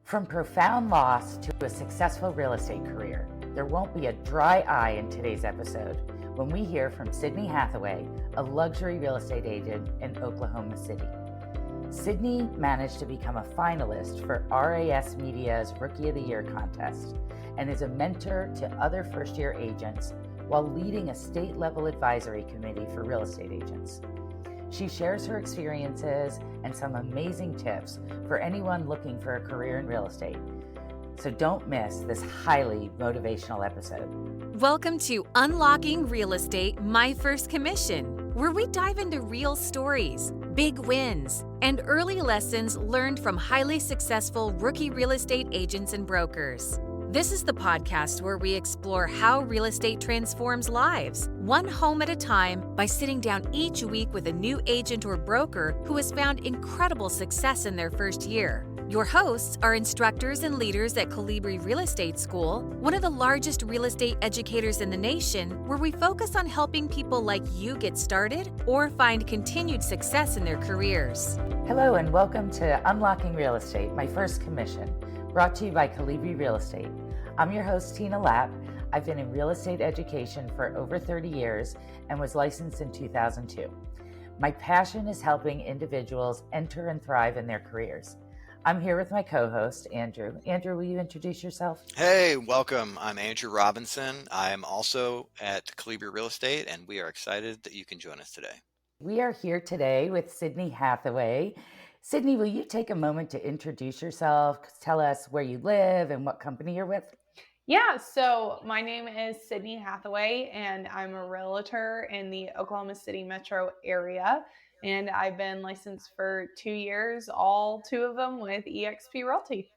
From profound loss to a successful real estate career, there won't be a dry eye in today's episode when we hear from Sydney Hathaway, a luxury real estate agent in Oklahoma City. Sydney managed to become a finalist for RAS Media's Rookie of the Year contest and is a mentor to other first-year agents while leading a state-level advisory committee for real estate agents. She shares her experiences and some amazing tips for anyone looking for a career in real estate. So don't miss this highly motivational episode. Welcome to Unlocking Real Estate, My First Commission, where we dive into real stories, big wins, and early lessons learned from highly successful rookie real estate agents and brokers. This is the podcast where we explore how real estate transforms lives, one home at a time, by sitting down each week with a new agent or broker who has found incredible success in their first year. Your hosts are instructors and leaders at Colibri Real Estate School, one of the largest real estate educators in the nation, where we focus on helping people like you get started or find continued success in their careers. Hello and welcome to Unlocking Real Estate, My First Commission, brought to you by Colibri Real Estate. I'm your host, Tina Lapp. I've been in real estate education for over 30 years and was licensed in 2002. My passion is helping individuals enter and thrive in their careers. I'm here with my co-host, Andrew. Andrew, will you introduce yourself? Hey, welcome. I'm Andrew Robinson. I am also at Colibri Real Estate, and we are excited that you can join us today. We are here today with Sydney Hathaway. Sydney, will you take a moment to introduce yourself, tell us where you live and what company you're with? Yeah, so my name is Sydney Hathaway, and I'm a realtor in the Oklahoma City metro area. And I've been licensed for 2 years, all 2 of them with eXp Realty.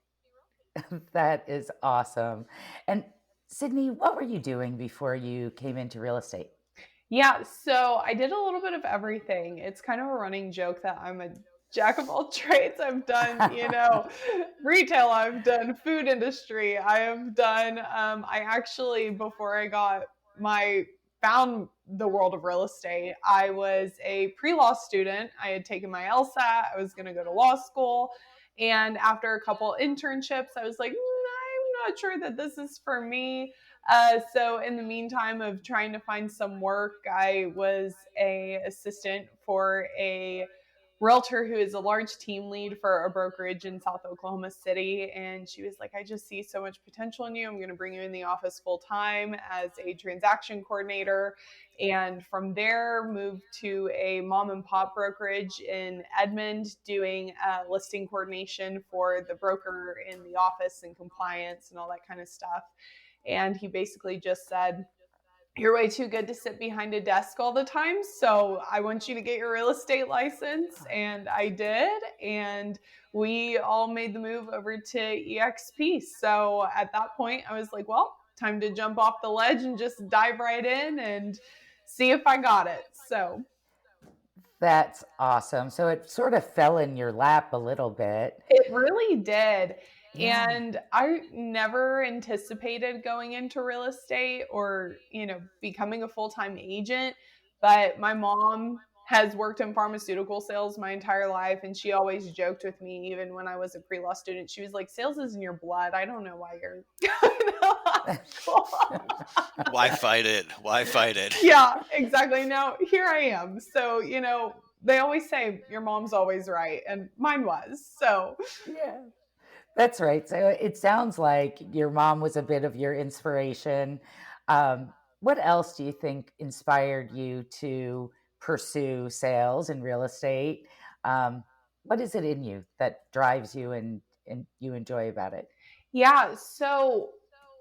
That is awesome. And Sydney, what were you doing before you came into real estate? Yeah, so I did a little bit of everything. It's kind of a running joke that I'm a jack of all trades. I've done, retail, I've done food industry, I have done, I actually, before I found the world of real estate, I was a pre-law student. I had taken my LSAT. I was going to go to law school. And after a couple internships, I was like, I'm not sure that this is for me. So in the meantime of trying to find some work, I was an assistant for a realtor who is a large team lead for a brokerage in South Oklahoma City. And she was like, I just see so much potential in you. I'm going to bring you in the office full time as a transaction coordinator. And from there, moved to a mom and pop brokerage in Edmond, doing listing coordination for the broker in the office and compliance and all that kind of stuff. And he basically just said, you're way too good to sit behind a desk all the time, so I want you to get your real estate license. And I did, and we all made the move over to eXp. So at that point, I was like, well, time to jump off the ledge and just dive right in and see if I got it. So That's awesome. So it sort of fell in your lap a little bit. it really did. Yeah. And I never anticipated going into real estate or, becoming a full-time agent. But my mom has worked in pharmaceutical sales my entire life. And she always joked with me, even when I was a pre-law student, she was like, sales is in your blood. I don't know why you're going to law school. Why fight it? Why fight it? Yeah, exactly. Now, here I am. So, they always say your mom's always right. And mine was. So, Yeah. That's right. So it sounds like your mom was a bit of your inspiration. What else do you think inspired you to pursue sales and real estate? What is it in you that drives you and you enjoy about it? yeah, so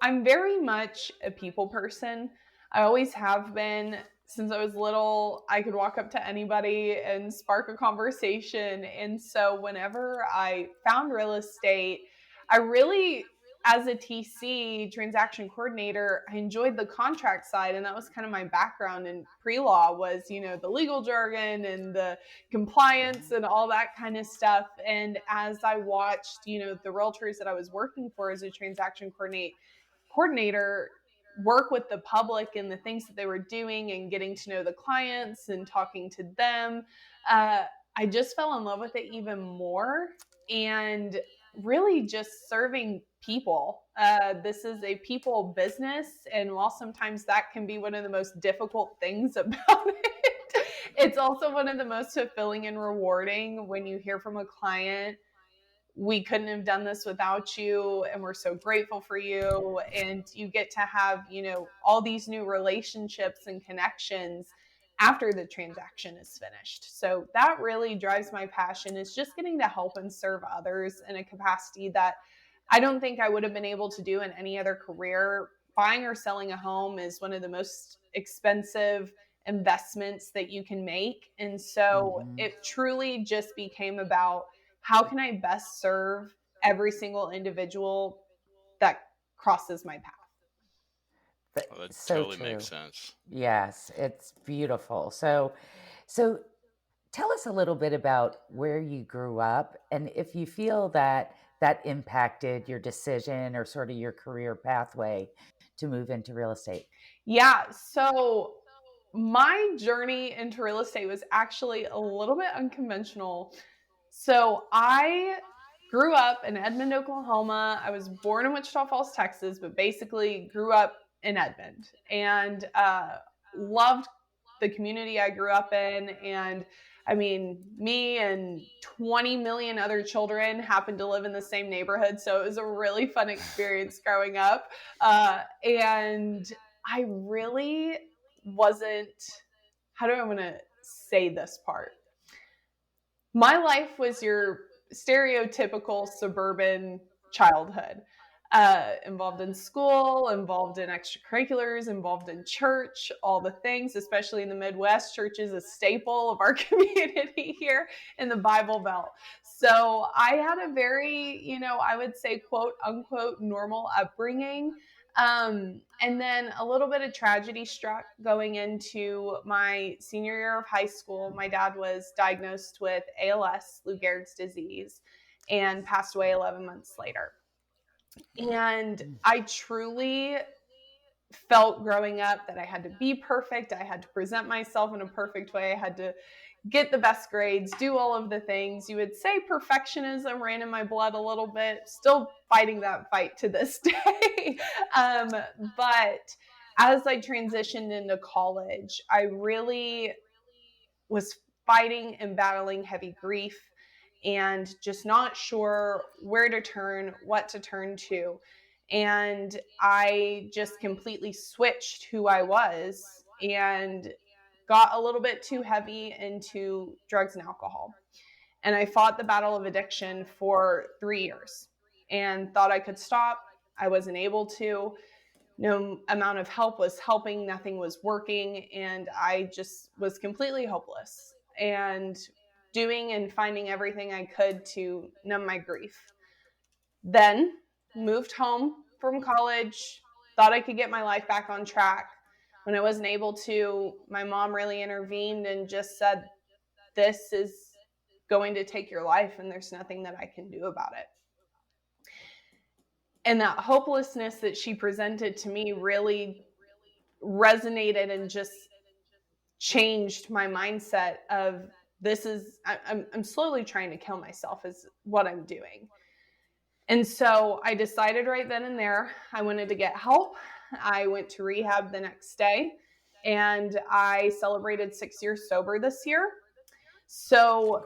I'm very much a people person. I always have been. Since I was little, I could walk up to anybody and spark a conversation. And so whenever I found real estate, I really, as a TC, transaction coordinator, I enjoyed the contract side. And that was kind of my background in pre-law was, the legal jargon and the compliance and all that kind of stuff. And as I watched, the realtors that I was working for as a transaction coordinator work with the public and the things that they were doing and getting to know the clients and talking to them, I just fell in love with it even more. And really just serving people. This is a people business. And while sometimes that can be one of the most difficult things about it, it's also one of the most fulfilling and rewarding when you hear from a client, we couldn't have done this without you, and we're so grateful for you. And you get to have, all these new relationships and connections after the transaction is finished. So that really drives my passion, is just getting to help and serve others in a capacity that I don't think I would have been able to do in any other career. Buying or selling a home is one of the most expensive investments that you can make. And so Mm-hmm. it truly just became about, how can I best serve every single individual that crosses my path? Well, that So totally makes true. sense. Yes, it's beautiful. So tell us a little bit about where you grew up and if you feel that that impacted your decision or sort of your career pathway to move into real estate. Yeah. So my journey into real estate was actually a little bit unconventional. So I grew up in Edmond, Oklahoma. I was born in Wichita Falls, Texas, but basically grew up in Edmond, and loved the community I grew up in. And I mean, me and 20 million other children happened to live in the same neighborhood. So it was a really fun experience growing up. And I really wasn't, how do I want to say this part? My life was your stereotypical suburban childhood. Involved in school, involved in extracurriculars, involved in church, all the things, especially in the Midwest. Church is a staple of our community here in the Bible Belt. So I had a very, I would say, quote unquote, normal upbringing. And then a little bit of tragedy struck going into my senior year of high school. My dad was diagnosed with ALS, Lou Gehrig's disease, and passed away 11 months later. And I truly felt growing up that I had to be perfect. I had to present myself in a perfect way. I had to get the best grades, do all of the things. You would say perfectionism ran in my blood a little bit, still fighting that fight to this day. But as I transitioned into college, I really was fighting and battling heavy grief and just not sure where to turn, what to turn to. And I just completely switched who I was and got a little bit too heavy into drugs and alcohol. And I fought the battle of addiction for 3 years and thought I could stop. I wasn't able to. No amount of help was helping. Nothing was working. And I just was completely hopeless and doing and finding everything I could to numb my grief. Then moved home from college, thought I could get my life back on track. When I wasn't able to, my mom really intervened and just said, this is going to take your life and there's nothing that I can do about it. And that hopelessness that she presented to me really resonated and just changed my mindset of, I'm slowly trying to kill myself is what I'm doing. And so I decided right then and there, I wanted to get help. I went to rehab the next day and I celebrated 6 years sober this year. So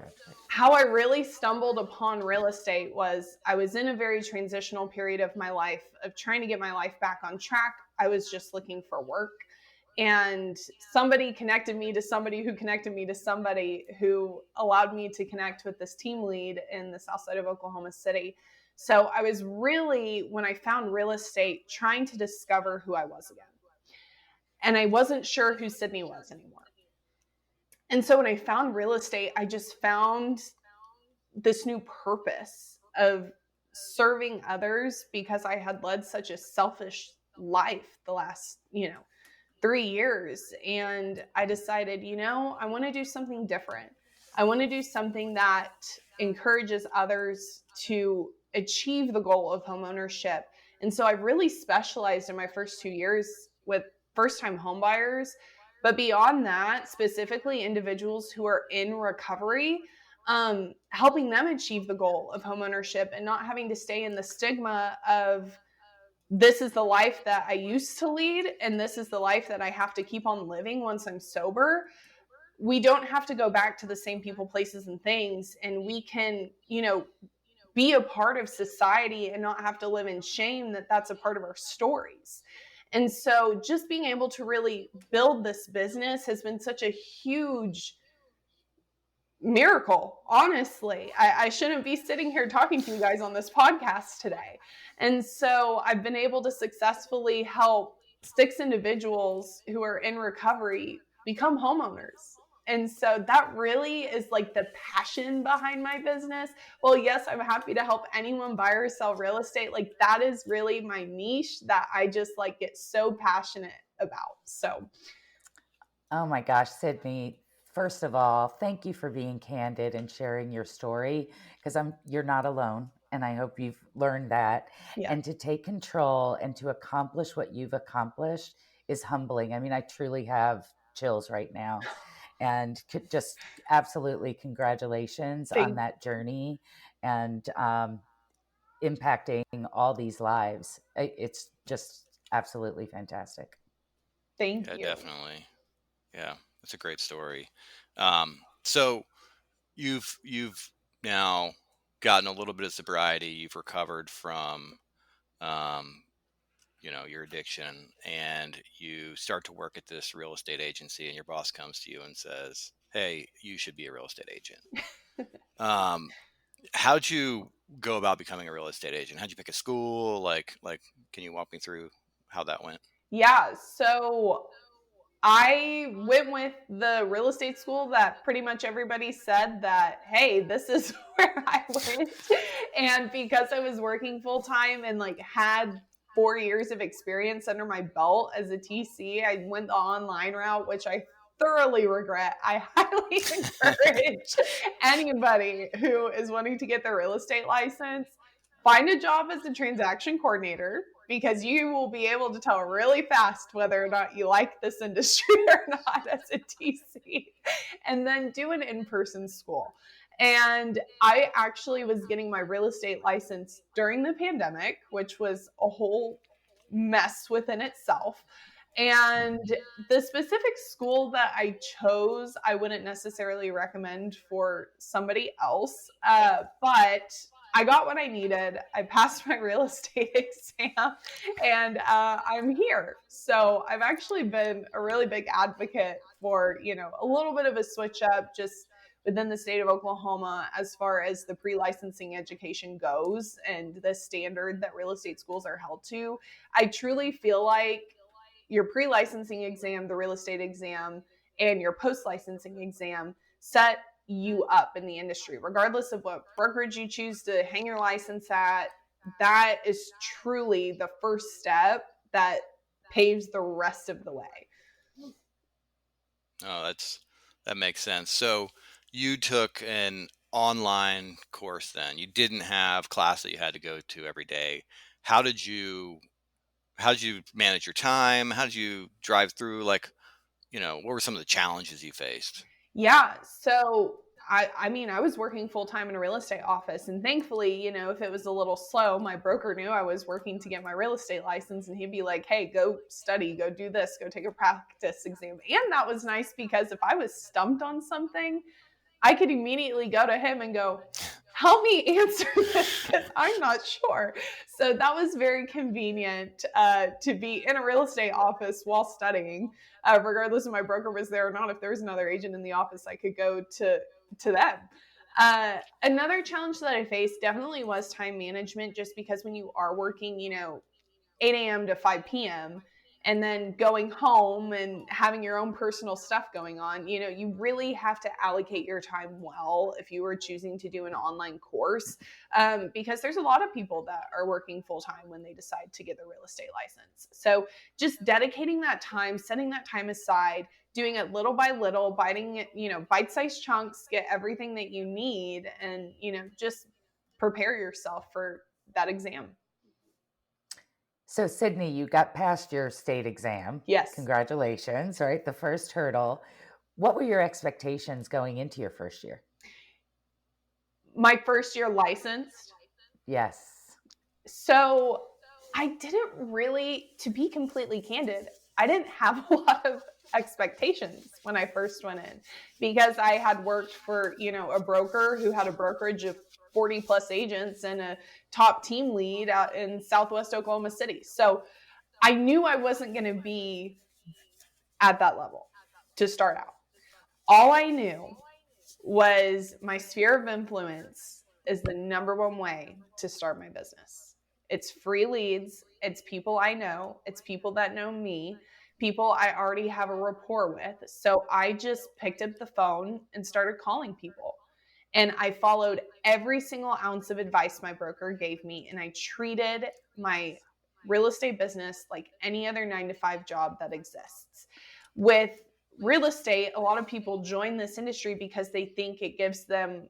how I really stumbled upon real estate was, I was in a very transitional period of my life of trying to get my life back on track. I was just looking for work. And somebody connected me to somebody who connected me to somebody who allowed me to connect with this team lead in the south side of Oklahoma City. So I was really, when I found real estate, trying to discover who I was again. And I wasn't sure who Sydney was anymore. And so when I found real estate, I just found this new purpose of serving others, because I had led such a selfish life the last, 3 years. And I decided, I want to do something different. I want to do something that encourages others to achieve the goal of homeownership. And so I really specialized in my first 2 years with first-time homebuyers. But beyond that, specifically individuals who are in recovery, helping them achieve the goal of homeownership and not having to stay in the stigma of this is the life that I used to lead and this is the life that I have to keep on living once I'm sober. We don't have to go back to the same people, places, and things, and we can, be a part of society and not have to live in shame that that's a part of our stories. And so just being able to really build this business has been such a huge miracle. Honestly, I shouldn't be sitting here talking to you guys on this podcast today. And so I've been able to successfully help 6 individuals who are in recovery become homeowners. And so that really is like the passion behind my business. Well, yes, I'm happy to help anyone buy or sell real estate. Like that is really my niche that I just like get so passionate about. So Oh my gosh, Sydney, first of all, thank you for being candid and sharing your story, because you're not alone, and I hope you've learned that. yeah, And to take control and to accomplish what you've accomplished is humbling. I mean, I truly have chills right now, and could just absolutely congratulations on thank, that journey and impacting all these lives. It's just absolutely fantastic. thank Yeah, you. definitely. Yeah, that's a great story. So you've now gotten a little bit of sobriety. You've recovered from um, your addiction, and you start to work at this real estate agency, and your boss comes to you and says, "Hey, you should be a real estate agent." Um, how'd you go about becoming a real estate agent? How'd you pick a school? Like, can you walk me through how that went? Yeah, so I went with the real estate school that pretty much everybody said that, hey, this is where I went. And because I was working full time and like had 4 years of experience under my belt as a TC, I went the online route, which I thoroughly regret. I highly encourage anybody who is wanting to get their real estate license, find a job as a transaction coordinator because you will be able to tell really fast whether or not you like this industry or not as a TC, and then do an in-person school. And I actually was getting my real estate license during the pandemic, which was a whole mess within itself. And the specific school that I chose, I wouldn't necessarily recommend for somebody else, but I got what I needed. I passed my real estate exam and I'm here. So I've actually been a really big advocate for, a little bit of a switch up just within the state of Oklahoma as far as the pre-licensing education goes and the standard that real estate schools are held to. I truly feel like your pre-licensing exam, the real estate exam, and your post-licensing exam set you up in the industry, regardless of what brokerage you choose to hang your license at. That is truly the first step that paves the rest of the way. Oh, that makes sense. So you took an online course then. You didn't have class that you had to go to every day. How did you how did you manage your time? How did you drive through what were some of the challenges you faced? Yeah. So I mean, I was working full time in a real estate office, and thankfully, if it was a little slow, my broker knew I was working to get my real estate license, and he'd be like, "Hey, go study, go do this, go take a practice exam." And that was nice because if I was stumped on something, I could immediately go to him and go, help me answer this because I'm not sure. So that was very convenient to be in a real estate office while studying, regardless if my broker was there or not. If there was another agent in the office, I could go to them. Another challenge that I faced definitely was time management, just because when you are working, 8 a.m. to 5 p.m., and then going home and having your own personal stuff going on, you really have to allocate your time well if you were choosing to do an online course, because there's a lot of people that are working full time when they decide to get their real estate license. So just dedicating that time, setting that time aside, doing it little by little, biting it, bite-sized chunks, get everything that you need, and, just prepare yourself for that exam. So, Sydney, you got past your state exam. Yes. Congratulations, right? The first hurdle. What were your expectations going into your first year? my first year licensed. Yes. So I didn't really, to be completely candid, I didn't have a lot of expectations when I first went in, because I had worked for, a broker who had a brokerage of 40 plus agents and a top team lead out in Southwest Oklahoma City. So I knew I wasn't going to be at that level to start out. All I knew was my sphere of influence is the number one way to start my business. It's free leads. It's people I know. It's people that know me, people I already have a rapport with. So I just picked up the phone and started calling people. And I followed every single ounce of advice my broker gave me. And I treated my real estate business like any other 9-to-5 job that exists. With real estate, a lot of people join this industry because they think it gives them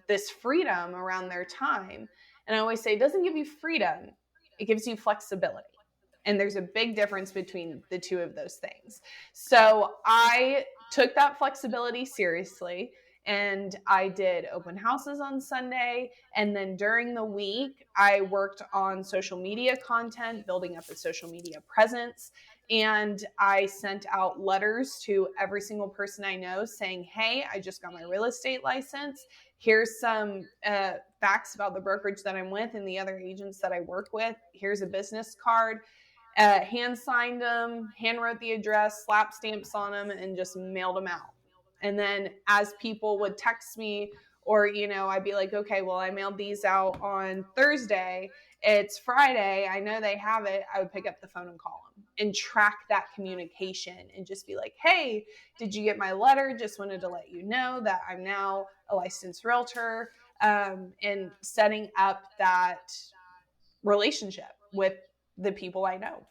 this freedom around their time. And I always say, it doesn't give you freedom, it gives you flexibility. And there's a big difference between the two of those things. So I took that flexibility seriously. And I did open houses on Sunday. And then during the week, I worked on social media content, building up a social media presence. And I sent out letters to every single person I know saying, hey, I just got my real estate license. Here's some facts about the brokerage that I'm with and the other agents that I work with. Here's a business card. Hand signed them, hand wrote the address, slap stamps on them, and just mailed them out. And then as people would text me, or, I'd be like, okay, well, I mailed these out on Thursday. It's Friday. I know they have it. I would pick up the phone and call them and track that communication and just be like, hey, did you get my letter? Just wanted to let you know that I'm now a licensed realtor, and setting up that relationship with the people I know.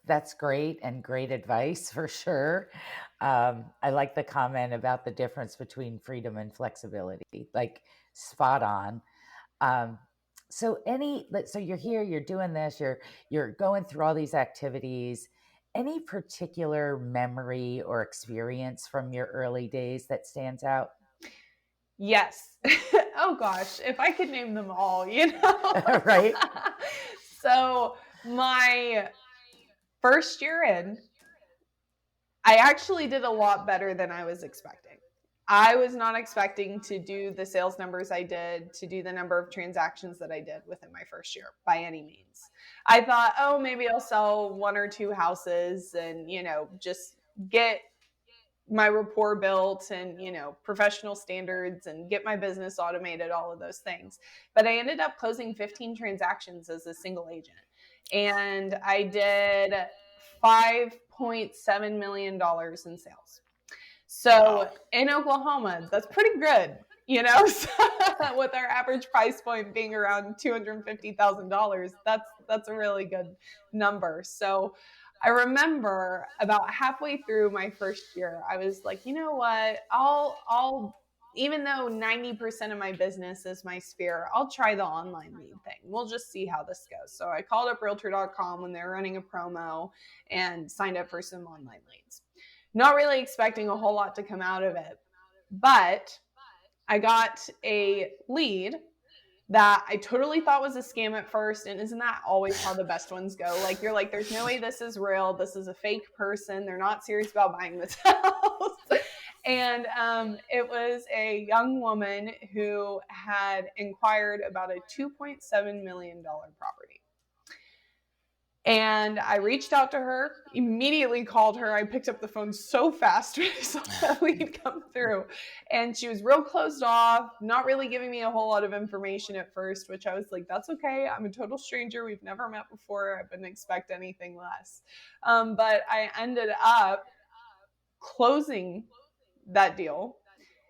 That's great, and great advice for sure. I like the comment about the difference between freedom and flexibility, like spot on. So you're here, you're doing this, you're going through all these activities. Any particular memory or experience from your early days that stands out? Yes. Oh gosh, if I could name them all, Right? So my first year in, I actually did a lot better than I was expecting. I was not expecting to do the sales numbers I did, to do the number of transactions that I did within my first year by any means. I thought, oh, maybe I'll sell 1 or 2 houses and, just get my rapport built and, professional standards and get my business automated, all of those things. But I ended up closing 15 transactions as a single agent. And I did $5.7 million in sales. So in Oklahoma, that's pretty good, with our average price point being around $250,000, that's a really good number. So I remember about halfway through my first year, I was like, you know what, I'll even though 90% of my business is my sphere, I'll try the online lead thing. We'll just see how this goes. So I called up realtor.com when they were running a promo and signed up for some online leads. Not really expecting a whole lot to come out of it, but I got a lead that I totally thought was a scam at first. And isn't that always how the best ones go? Like, you're like, there's no way this is real. This is a fake person. They're not serious about buying this house. And it was a young woman who had inquired about a $2.7 million property. And I reached out to her, immediately called her. I picked up the phone so fast when I saw that lead come through. And she was real closed off, not really giving me a whole lot of information at first, which I was like, that's okay. I'm a total stranger. We've never met before. I wouldn't expect anything less. But I ended up closing that deal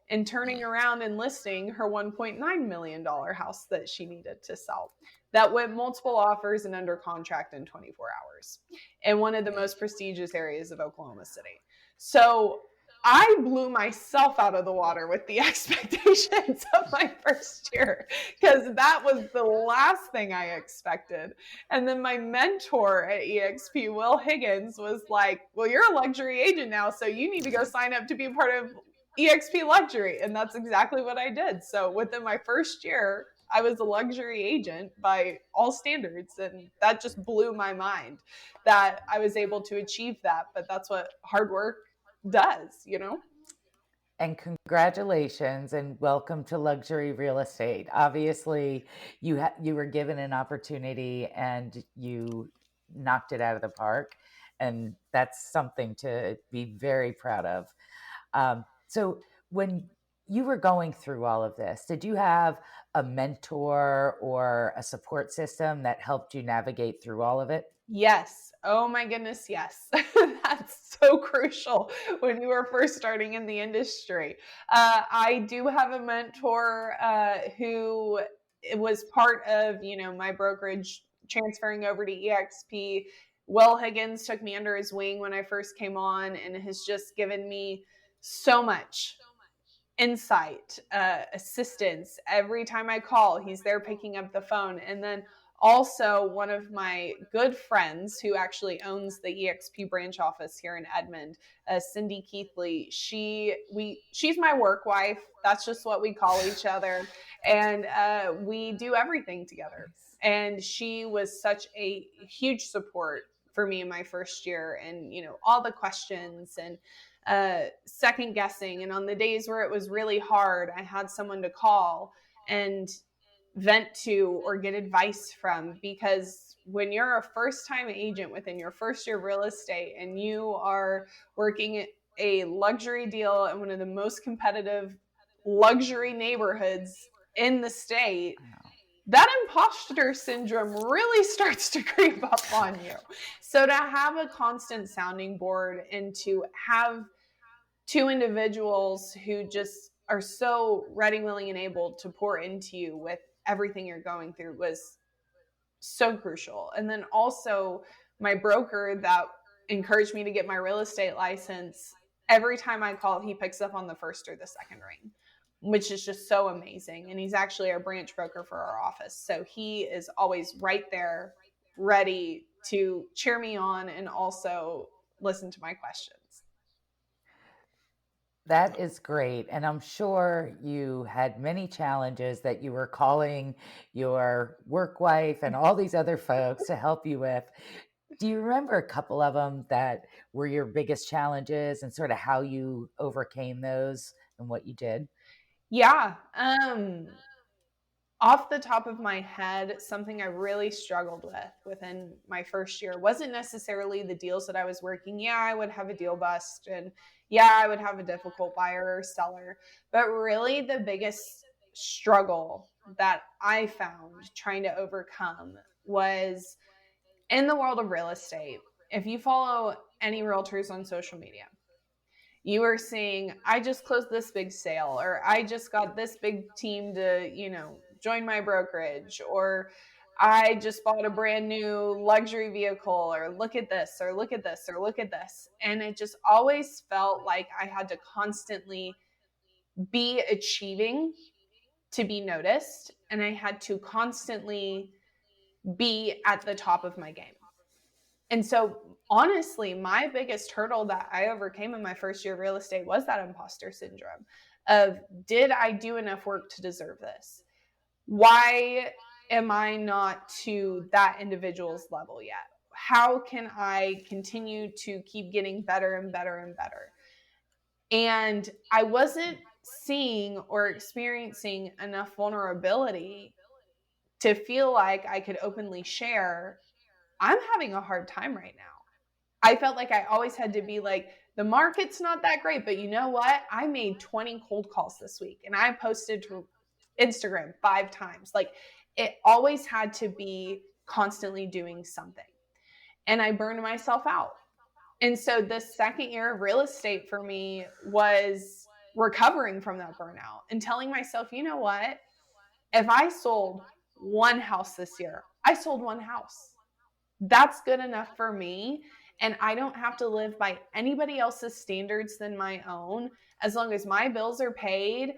and turning around and listing her $1.9 million house that she needed to sell. That went multiple offers and under contract in 24 hours in one of the most prestigious areas of Oklahoma City. So I blew myself out of the water with the expectations of my first year, because that was the last thing I expected. And then my mentor at EXP, Will Higgins, was like, well, you're a luxury agent now, so you need to go sign up to be a part of EXP luxury. And that's exactly what I did. So within my first year, I was a luxury agent by all standards. And that just blew my mind that I was able to achieve that. But that's what hard work does, you know? And congratulations and welcome to luxury real estate. Obviously, you were given an opportunity and you knocked it out of the park, and that's something to be very proud of. So when you were going through all of this, did you have a mentor or a support system that helped you navigate through all of it? Yes. Oh my goodness, yes. That's so crucial when you are first starting in the industry. I do have a mentor who was part of, my brokerage transferring over to EXP. Will Higgins took me under his wing when I first came on and has just given me so much insight, assistance. Every time I call, he's there picking up the phone. And then also one of my good friends who actually owns the EXP branch office here in Edmond, Cindy Keithley. She's my work wife. That's just what we call each other, and we do everything together. And she was such a huge support for me in my first year, and all the questions and second guessing. And on the days where it was really hard, I had someone to call and vent to or get advice from, because when you're a first time agent within your first year of real estate and you are working a luxury deal in one of the most competitive luxury neighborhoods in the state, that imposter syndrome really starts to creep up on you. So to have a constant sounding board and to have two individuals who just are so ready, willing, and able to pour into you with everything you're going through was so crucial. And then also my broker that encouraged me to get my real estate license, every time I call, he picks up on the first or the second ring, which is just so amazing. And he's actually our branch broker for our office. So he is always right there, ready to cheer me on and also listen to my questions. That is great. And I'm sure you had many challenges that you were calling your work wife and all these other folks to help you with. Do you remember a couple of them that were your biggest challenges and sort of how you overcame those and what you did? Yeah. Off the top of my head, something I really struggled with within my first year wasn't necessarily the deals that I was working. Yeah, I would have a deal bust, and yeah, I would have a difficult buyer or seller. But really, the biggest struggle that I found trying to overcome was in the world of real estate. If you follow any realtors on social media, you are seeing, I just closed this big sale, or I just got this big team to, join my brokerage, or I just bought a brand new luxury vehicle, or look at this, or look at this, or look at this. And it just always felt like I had to constantly be achieving to be noticed. And I had to constantly be at the top of my game. And so honestly, my biggest hurdle that I overcame in my first year of real estate was that imposter syndrome of, did I do enough work to deserve this? Why am I not to that individual's level yet? How can I continue to keep getting better and better and better? And I wasn't seeing or experiencing enough vulnerability to feel like I could openly share, I'm having a hard time right now. I felt like I always had to be like, the market's not that great, but you know what? I made 20 cold calls this week and I posted to Instagram 5 times. Like, it always had to be constantly doing something. And I burned myself out. And so the second year of real estate for me was recovering from that burnout and telling myself, you know what? If I sold one house this year, I sold one house. That's good enough for me. And I don't have to live by anybody else's standards than my own. As long as my bills are paid,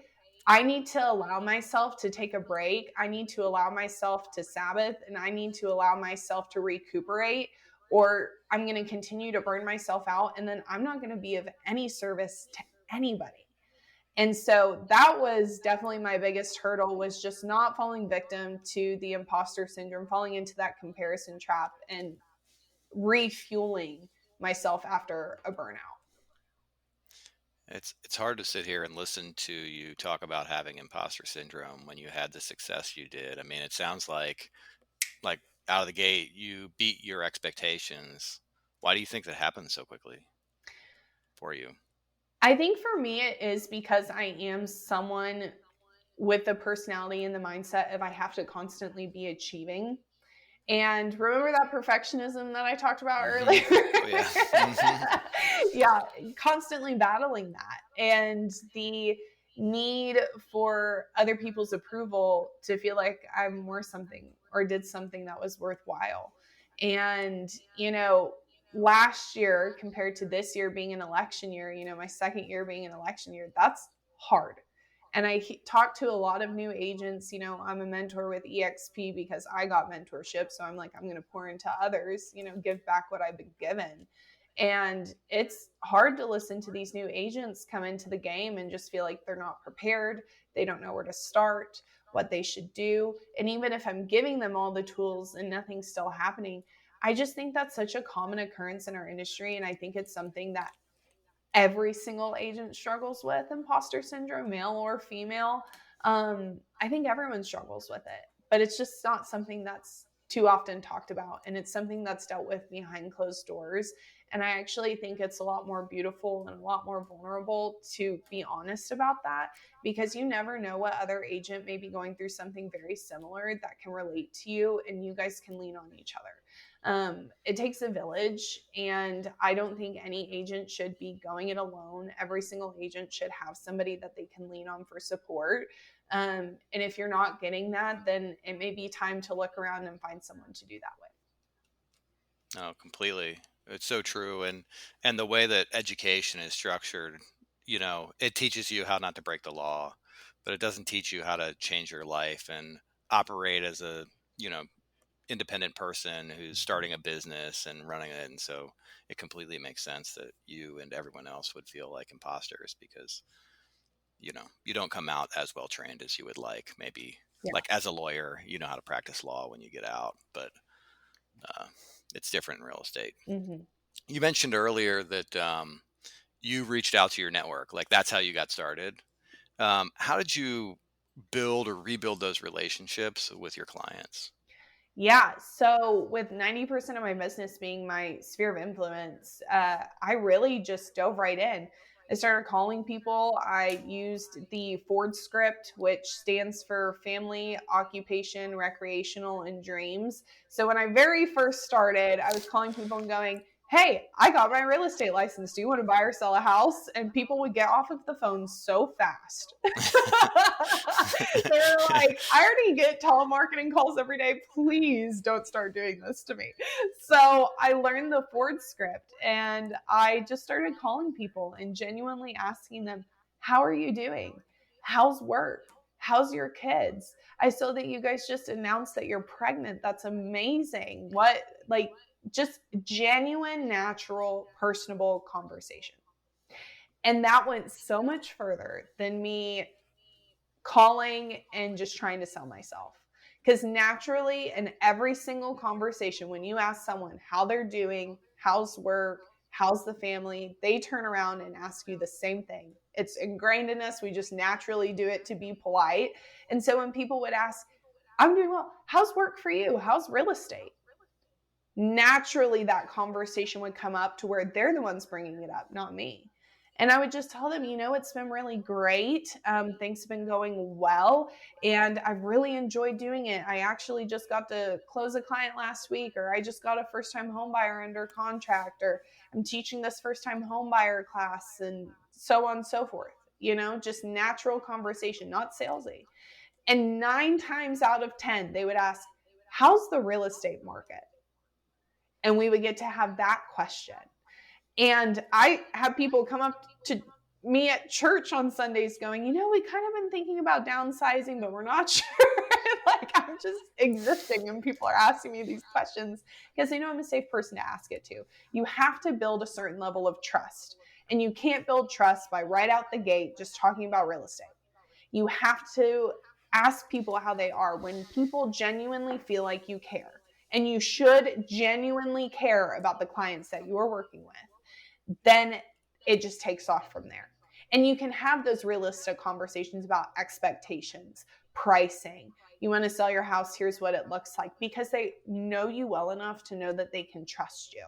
I need to allow myself to take a break. I need to allow myself to Sabbath, and I need to allow myself to recuperate, or I'm going to continue to burn myself out. And then I'm not going to be of any service to anybody. And so that was definitely my biggest hurdle, was just not falling victim to the imposter syndrome, falling into that comparison trap and refueling myself after a burnout. It's hard to sit here and listen to you talk about having imposter syndrome when you had the success you did. I mean, it sounds like out of the gate you beat your expectations. Why do you think that happened so quickly for you? I think for me, it is because I am someone with the personality and the mindset of I have to constantly be achieving. And remember that perfectionism that I talked about Hmm. earlier? Oh yeah. Hmm. Yeah, constantly battling that. And the need for other people's approval to feel like I'm worth something or did something that was worthwhile. And, last year compared to this year being an election year, my second year being an election year, that's hard. And I talk to a lot of new agents. I'm a mentor with EXP because I got mentorship. So I'm like, I'm going to pour into others, give back what I've been given. And it's hard to listen to these new agents come into the game and just feel like they're not prepared. They don't know where to start, what they should do. And even if I'm giving them all the tools and nothing's still happening, I just think that's such a common occurrence in our industry. And I think it's something that every single agent struggles with, imposter syndrome, male or female. I think everyone struggles with it, but it's just not something that's too often talked about. And it's something that's dealt with behind closed doors. And I actually think it's a lot more beautiful and a lot more vulnerable to be honest about that, because you never know what other agent may be going through something very similar that can relate to you, and you guys can lean on each other. It takes a village, and I don't think any agent should be going it alone. Every single agent should have somebody that they can lean on for support. And if you're not getting that, then it may be time to look around and find someone to do that with. Oh, completely. It's so true. And the way that education is structured, it teaches you how not to break the law, but it doesn't teach you how to change your life and operate as a, you know, independent person who's starting a business and running it. And so it completely makes sense that you and everyone else would feel like imposters because, you don't come out as well trained as you would like. Maybe Yeah. like as a lawyer, you know how to practice law when you get out, but uh, it's different in real estate. Mm-hmm. You mentioned earlier that you reached out to your network. Like that's how you got started. How did you build or rebuild those relationships with your clients? Yeah. So with 90% of my business being my sphere of influence, I really just dove right in. I started calling people. I used the Ford script, which stands for family, occupation, recreational, and dreams. So when I very first started, I was calling people and going, hey, I got my real estate license. Do you want to buy or sell a house? And people would get off of the phone so fast. They're like, I already get telemarketing calls every day. Please don't start doing this to me. So I learned the Ford script, and I just started calling people and genuinely asking them, how are you doing? How's work? How's your kids? I saw that you guys just announced that you're pregnant. That's amazing. Just genuine, natural, personable conversation. And that went so much further than me calling and just trying to sell myself. Because naturally, in every single conversation, when you ask someone how they're doing, how's work, how's the family, they turn around and ask you the same thing. It's ingrained in us. We just naturally do it to be polite. And so when people would ask, I'm doing well, how's work for you? How's real estate? Naturally, that conversation would come up to where they're the ones bringing it up, not me. And I would just tell them, it's been really great. Things have been going well, and I've really enjoyed doing it. I actually just got to close a client last week, or I just got a first-time home buyer under contract, or I'm teaching this first-time home buyer class, and so on and so forth. Just natural conversation, not salesy. And 9 times out of 10, they would ask, how's the real estate market? And we would get to have that question. And I have people come up to me at church on Sundays going, we kind of been thinking about downsizing, but we're not sure. Like I'm just existing and people are asking me these questions because they know I'm a safe person to ask it to. You have to build a certain level of trust. And you can't build trust by right out the gate just talking about real estate. You have to ask people how they are. When people genuinely feel like you care, and you should genuinely care about the clients that you're working with, then it just takes off from there. And you can have those realistic conversations about expectations, pricing. You want to sell your house, here's what it looks like, because they know you well enough to know that they can trust you.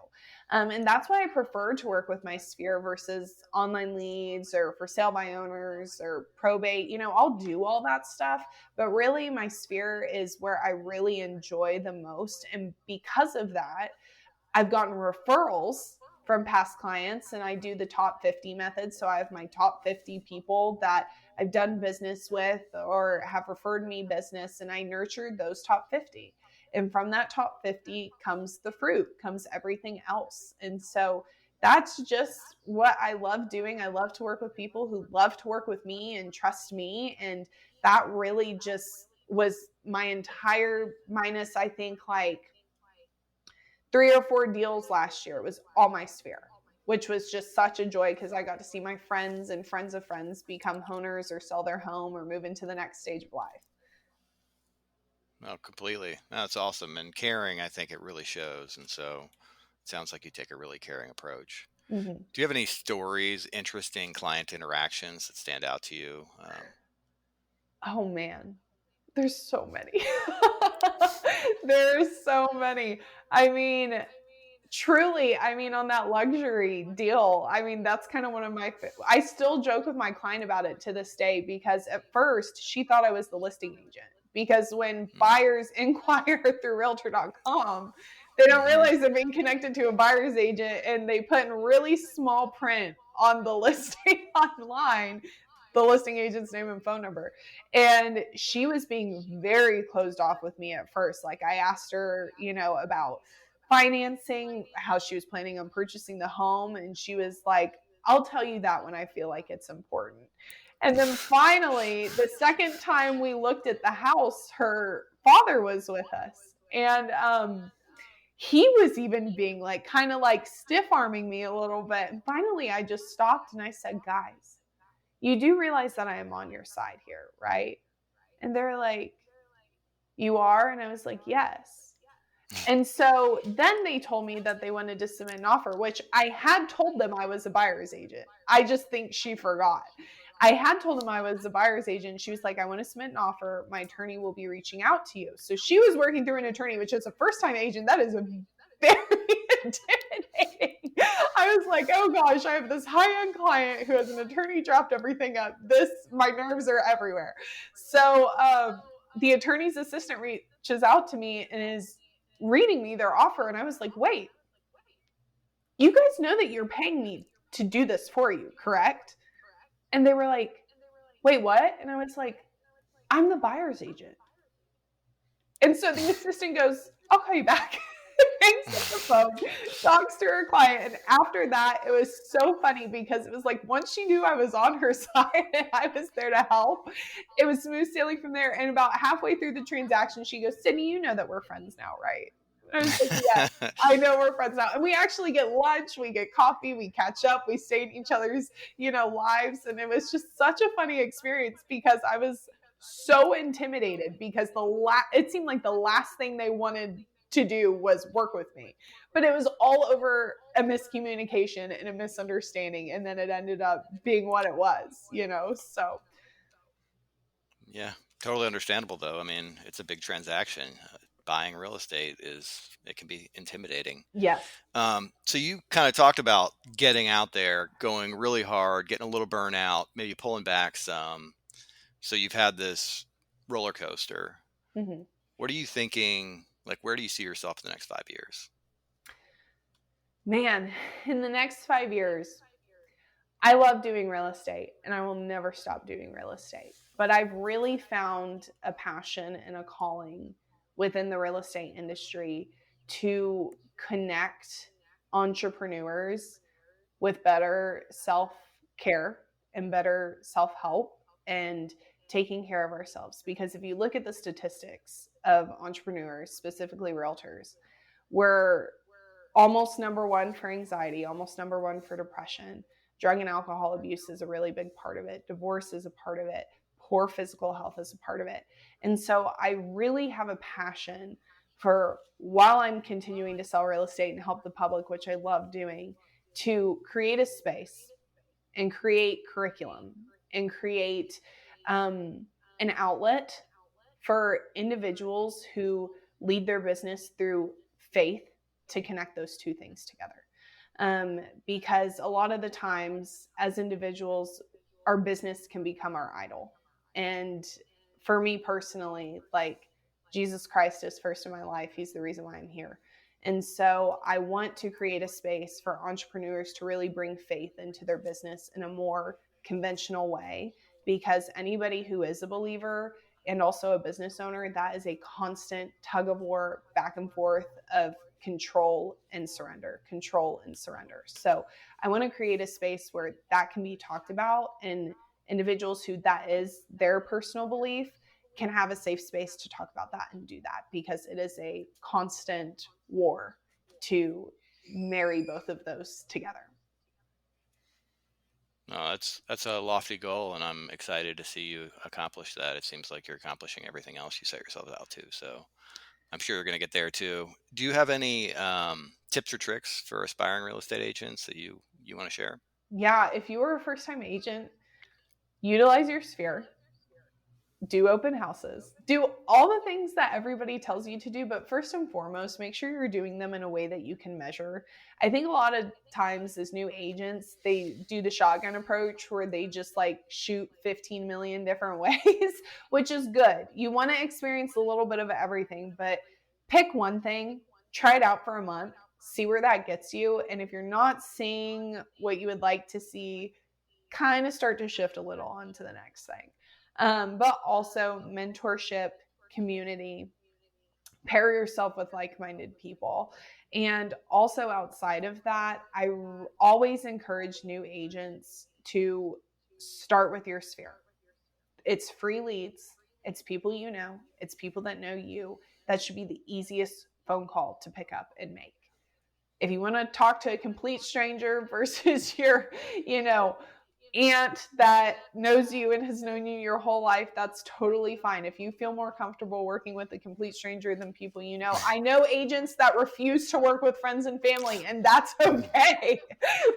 And that's why I prefer to work with my sphere versus online leads or for sale by owners or probate. I'll do all that stuff, but really my sphere is where I really enjoy the most. And because of that, I've gotten referrals from past clients, and I do the top 50 method. So I have my top 50 people that I've done business with or have referred me business, and I nurtured those top 50. And from that top 50 comes the fruit, comes everything else. And so that's just what I love doing. I love to work with people who love to work with me and trust me. And that really just was my entire, minus, I think, like 3 or 4 deals last year. It was all my sphere, which was just such a joy because I got to see my friends and friends of friends become owners or sell their home or move into the next stage of life. No, completely. No, that's awesome. And caring, I think it really shows. And so it sounds like you take a really caring approach. Mm-hmm. Do you have any stories, interesting client interactions that stand out to you? Oh man, there's so many. There's so many. I mean, truly, on that luxury deal, that's kind of one of my, I still joke with my client about it to this day, because at first she thought I was the listing agent, because when buyers inquire through realtor.com, they don't realize they're being connected to a buyer's agent, and they put in really small print on the listing online the listing agent's name and phone number. And she was being very closed off with me at first. Like, I asked her, about financing, how she was planning on purchasing the home. And she was like, I'll tell you that when I feel like it's important. And then finally, the second time we looked at the house, her father was with us. And he was even being like, kind of like stiff arming me a little bit. And finally, I just stopped and I said, guys, you do realize that I am on your side here, right? And they're like, you are? And I was like, yes. And so then they told me that they wanted to submit an offer, which I had told them I was a buyer's agent. I just think she forgot. I had told them I was a buyer's agent. She was like, I want to submit an offer. My attorney will be reaching out to you. So she was working through an attorney, which is a first-time agent. That is a very intimidating. I was like, oh gosh, I have this high-end client who has an attorney draft everything up. My nerves are everywhere. So the attorney's assistant reaches out to me and is reading me their offer. And I was like, wait, you guys know that you're paying me to do this for you, correct? And they were like, wait, what? And I was like, I'm the buyer's agent. And so the assistant goes, I'll call you back. Hangs up the phone, talks to her client. And after that, it was so funny because it was like, once she knew I was on her side and I was there to help, it was smooth sailing from there. And about halfway through the transaction, she goes, Sydney, you know that we're friends now, right? And I was like, yeah, I know we're friends now. And we actually get lunch, we get coffee, we catch up, we stay in each other's, lives. And it was just such a funny experience because I was so intimidated because it seemed like the last thing they wanted to do was work with me, but it was all over a miscommunication and a misunderstanding, and then it ended up being what it was, so Yeah, totally understandable though. I mean, it's a big transaction. Buying real estate it can be intimidating. yes. So you kind of talked about getting out there, going really hard, getting a little burnout, maybe pulling back some. So you've had this roller coaster. Mm-hmm. What are you thinking? Like, where do you see yourself in the next 5 years? Man, in the next 5 years, I love doing real estate and I will never stop doing real estate. But I've really found a passion and a calling within the real estate industry to connect entrepreneurs with better self-care and better self-help and taking care of ourselves. Because if you look at the statistics of entrepreneurs, specifically realtors, we're almost number one for anxiety, almost number one for depression, Drug and alcohol abuse is a really big part of it. Divorce is a part of it. Poor physical health is a part of it. And so I really have a passion for, while I'm continuing to sell real estate and help the public, which I love doing, to create a space and create curriculum and create an outlet for individuals who lead their business through faith to connect those two things together. Because a lot of the times as individuals, our business can become our idol. And for me personally, like, Jesus Christ is first in my life. He's the reason why I'm here. And so I want to create a space for entrepreneurs to really bring faith into their business in a more conventional way, because anybody who is a believer and also a business owner, that is a constant tug of war back and forth of control and surrender, control and surrender. So I want to create a space where that can be talked about, and individuals who that is their personal belief can have a safe space to talk about that and do that, because it is a constant war to marry both of those together. No, that's a lofty goal, and I'm excited to see you accomplish that. It seems like you're accomplishing everything else you set yourself out to. So I'm sure you're going to get there too. Do you have any tips or tricks for aspiring real estate agents that you want to share? Yeah, if you are a first-time agent, utilize your sphere. Do open houses, do all the things that everybody tells you to do, but first and foremost, make sure you're doing them in a way that you can measure. I think a lot of times as new agents, they do the shotgun approach where they just like shoot 15 million different ways, which is good. You want to experience a little bit of everything, but pick one thing, try it out for a month, see where that gets you. And if you're not seeing what you would like to see, kind of start to shift a little on to the next thing. But also mentorship, community, pair yourself with like-minded people. And also outside of that, I always encourage new agents to start with your sphere. It's free leads. It's people you know. It's people that know you. That should be the easiest phone call to pick up and make. If you want to talk to a complete stranger versus your, aunt that knows you and has known you your whole life, that's totally fine. If you feel more comfortable working with a complete stranger than people you know, I know agents that refuse to work with friends and family, and that's okay.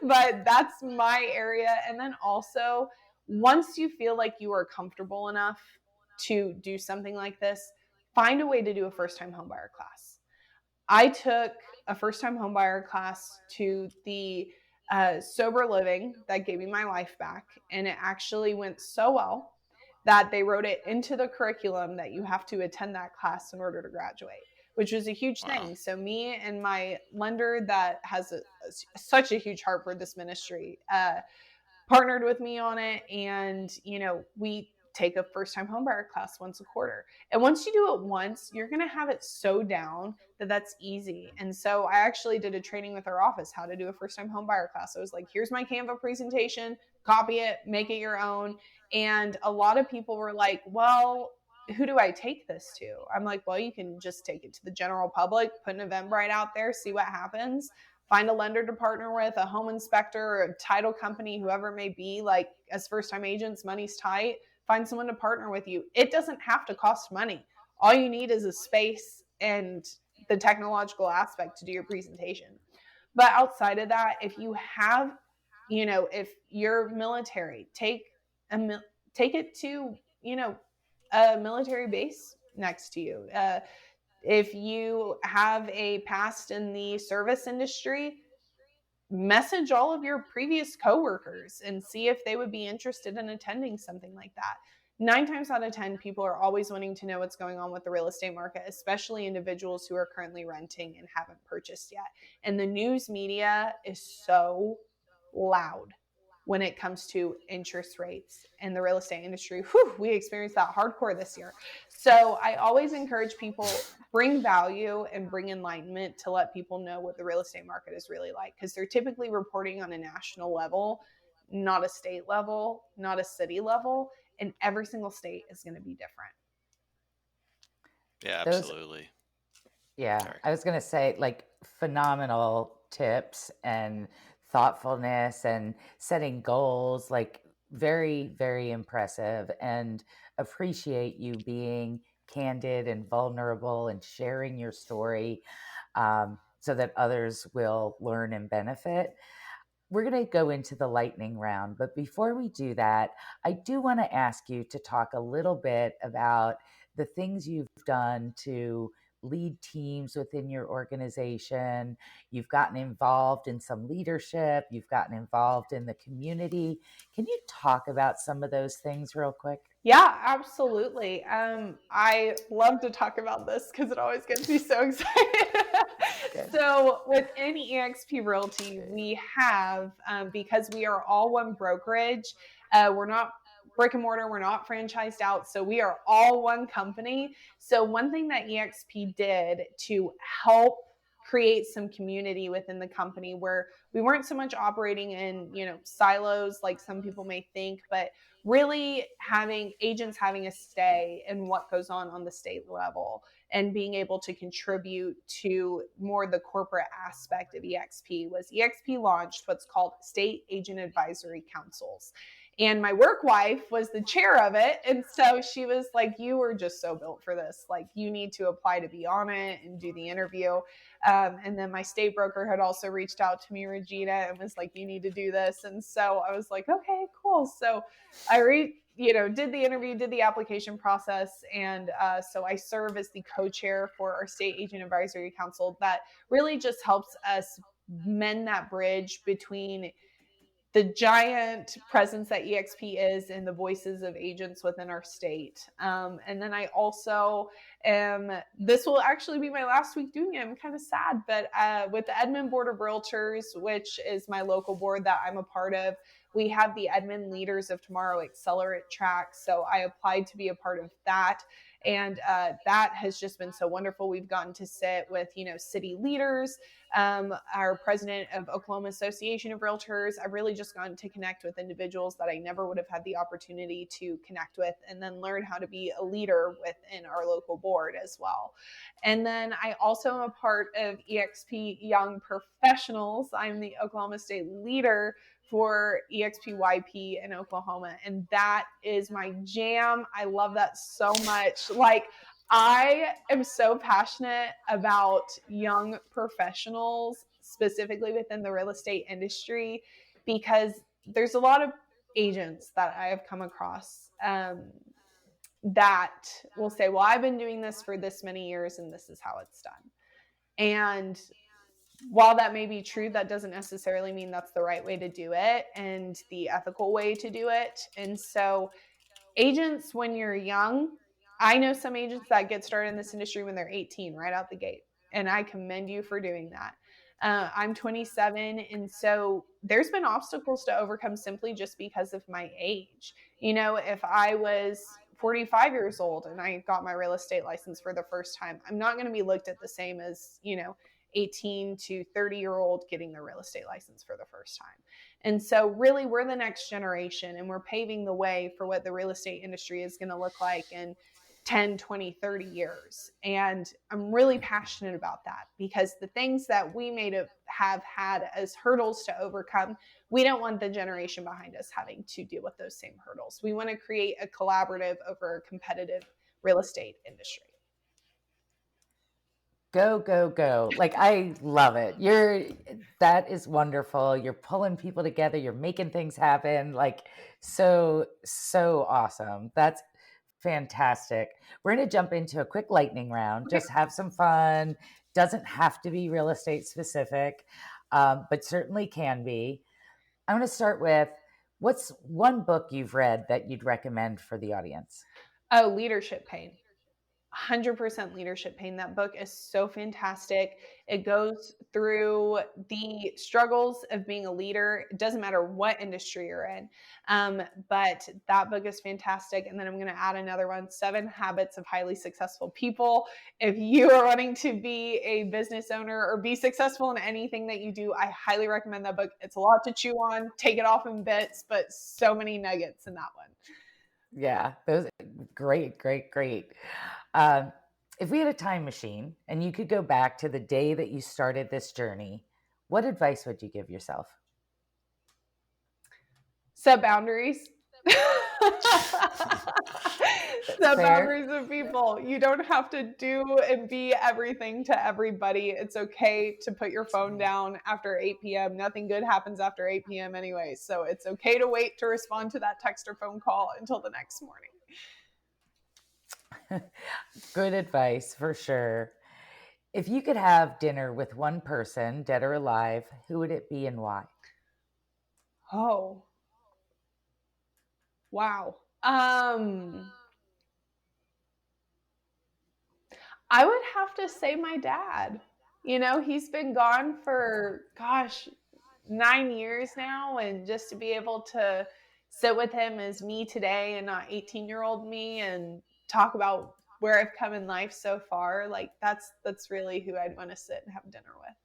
But that's my area. And then also, once you feel like you are comfortable enough to do something like this, find a way to do a first-time homebuyer class. I took a first-time homebuyer class to the sober living that gave me my life back, and it actually went so well that they wrote it into the curriculum that you have to attend that class in order to graduate, which was a huge Wow. thing. So me and my lender that has such a huge heart for this ministry partnered with me on it, and we take a first-time homebuyer class once a quarter. And once you do it once, you're going to have it so down that that's easy. And so I actually did a training with our office how to do a first-time homebuyer class. I was like, here's my Canva presentation, copy it, make it your own. And a lot of people were like, well, who do I take this to? I'm like, well, you can just take it to the general public, put an Eventbrite out there, see what happens. Find a lender to partner with, a home inspector, or a title company, whoever it may be. Like, as first-time agents, money's tight. Find someone to partner with you. It doesn't have to cost money. All you need is a space and the technological aspect to do your presentation. But outside of that, if you have, if you're military, take it to, a military base next to you. If you have a past in the service industry, message all of your previous coworkers and see if they would be interested in attending something like that. 9 times out of 10, people are always wanting to know what's going on with the real estate market, especially individuals who are currently renting and haven't purchased yet. And the news media is so loud when it comes to interest rates and the real estate industry. Whew, we experienced that hardcore this year. So I always encourage people, bring value and bring enlightenment to let people know what the real estate market is really like, because they're typically reporting on a national level, not a state level, not a city level, and every single state is going to be different. Yeah, absolutely. Yeah, Sorry. I was going to say, like, phenomenal tips and thoughtfulness and setting goals, like very, very impressive, and appreciate you being candid and vulnerable and sharing your story, so that others will learn and benefit. We're going to go into the lightning round, but before we do that, I do want to ask you to talk a little bit about the things you've done to lead teams within your organization. You've gotten involved in some leadership, you've gotten involved in the community. Can you talk about some of those things real quick? Yeah, absolutely. I love to talk about this because it always gets me so excited. Good. So within eXp Realty, we have, because we are all one brokerage, we're not brick and mortar, we're not franchised out. So we are all one company. So one thing that eXp did to help create some community within the company, where we weren't so much operating in, silos like some people may think, but really having agents having a say in what goes on the state level, and being able to contribute to more the corporate aspect of eXp, was eXp launched what's called state agent advisory councils. And my work wife was the chair of it. And so she was like, you were just so built for this. Like, you need to apply to be on it and do the interview. And then my state broker had also reached out to me, Regina, and was like, you need to do this. And so I was like, okay, cool. So I did the interview, did the application process. And so I serve as the co-chair for our state agent advisory council that really just helps us mend that bridge between the giant presence that eXp is and the voices of agents within our state. And then I also this will actually be my last week doing it. I'm kind of sad, but with the Edmond Board of Realtors, which is my local board that I'm a part of, we have the Edmond Leaders of Tomorrow Accelerate track. So I applied to be a part of that. And that has just been so wonderful. We've gotten to sit with, city leaders, our president of Oklahoma Association of Realtors. I've really just gotten to connect with individuals that I never would have had the opportunity to connect with, and then learn how to be a leader within our local board as well. And then I also am a part of eXp Young Professionals. I'm the Oklahoma State leader for EXPYP in Oklahoma. And that is my jam. I love that so much. Like, I am so passionate about young professionals, specifically within the real estate industry, because there's a lot of agents that I have come across that will say, well, I've been doing this for this many years and this is how it's done. And while that may be true, that doesn't necessarily mean that's the right way to do it and the ethical way to do it. And so agents, when you're young, I know some agents that get started in this industry when they're 18, right out the gate. And I commend you for doing that. I'm 27. And so there's been obstacles to overcome simply just because of my age. If I was 45 years old and I got my real estate license for the first time, I'm not going to be looked at the same as, 18 to 30-year-old getting their real estate license for the first time. And so really, we're the next generation, and we're paving the way for what the real estate industry is going to look like in 10, 20, 30 years. And I'm really passionate about that, because the things that we may have had as hurdles to overcome, we don't want the generation behind us having to deal with those same hurdles. We want to create a collaborative over a competitive real estate industry. Go, go, go. Like, I love it. That is wonderful. You're pulling people together. You're making things happen. Like, so, so awesome. That's fantastic. We're going to jump into a quick lightning round. Okay. Just have some fun. Doesn't have to be real estate specific, but certainly can be. I'm going to start with, what's one book you've read that you'd recommend for the audience? Oh, Leadership Pain. 100% Leadership Pain. That book is so fantastic. It goes through the struggles of being a leader. It doesn't matter what industry you're in, but that book is fantastic. And then I'm going to add another one, 7 Habits of Highly Successful People. If you are wanting to be a business owner or be successful in anything that you do, I highly recommend that book. It's a lot to chew on. Take it off in bits, but so many nuggets in that one. Yeah, those great. If we had a time machine and you could go back to the day that you started this journey, what advice would you give yourself? Set boundaries. Set Fair. boundaries with people. You don't have to do and be everything to everybody. It's okay to put your phone down after 8 p.m. Nothing good happens after 8 p.m. anyway. So it's okay to wait to respond to that text or phone call until the next morning. Good advice for sure. If you could have dinner with one person, dead or alive, who would it be and why? Oh, wow. I would have to say my dad. He's been gone for, 9 years now. And just to be able to sit with him as me today and not 18-year-old me and talk about where I've come in life so far, like that's really who I'd want to sit and have dinner with.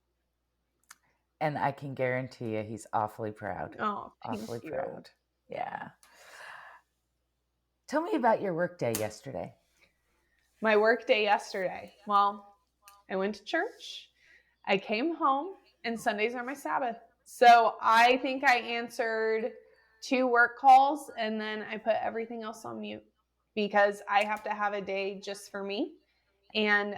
And I can guarantee you he's awfully proud. Oh, awfully you. proud. Yeah. Tell me about your workday yesterday. My workday yesterday. Well, I went to church. I came home, and Sundays are my Sabbath. So I think I answered 2 work calls, and then I put everything else on mute because I have to have a day just for me. And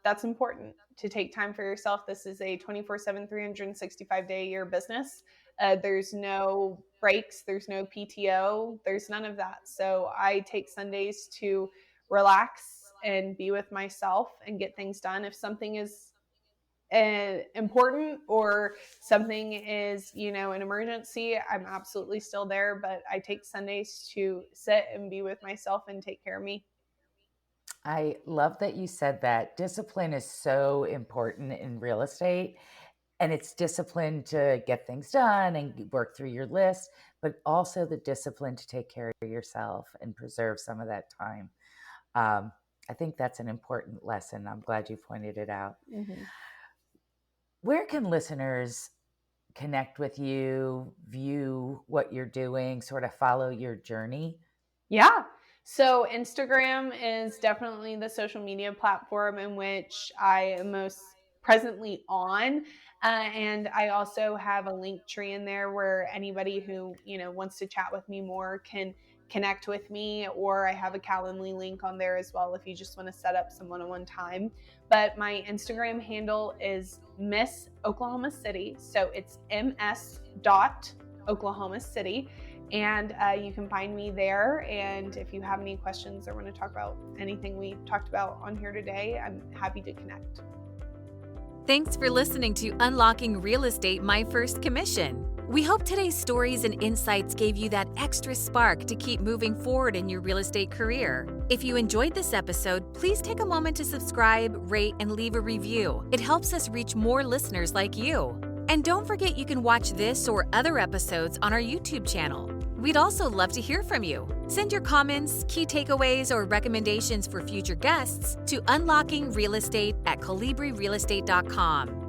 that's important to take time for yourself. This is a 24/7, 365-day-a-year business. There's no breaks. There's no PTO. There's none of that. So I take Sundays to relax and be with myself and get things done. If something is important or something is, an emergency, I'm absolutely still there. But I take Sundays to sit and be with myself and take care of me. I love that you said that. Discipline is so important in real estate, and it's discipline to get things done and work through your list, but also the discipline to take care of yourself and preserve some of that time. I think that's an important lesson. I'm glad you pointed it out. Mm-hmm. Where can listeners connect with you, view what you're doing, sort of follow your journey? Yeah. So Instagram is definitely the social media platform in which I am most presently on. And I also have a link tree in there where anybody who, wants to chat with me more can connect with me, or I have a Calendly link on there as well if you just want to set up some one-on-one time. But my Instagram handle is Miss Oklahoma City. So it's ms.Oklahoma City. And you can find me there. And if you have any questions or want to talk about anything we talked about on here today, I'm happy to connect. Thanks for listening to Unlocking Real Estate, My First Commission. We hope today's stories and insights gave you that extra spark to keep moving forward in your real estate career. If you enjoyed this episode, please take a moment to subscribe, rate, and leave a review. It helps us reach more listeners like you. And don't forget you can watch this or other episodes on our YouTube channel. We'd also love to hear from you. Send your comments, key takeaways, or recommendations for future guests to unlockingrealestate@colibrirealestate.com.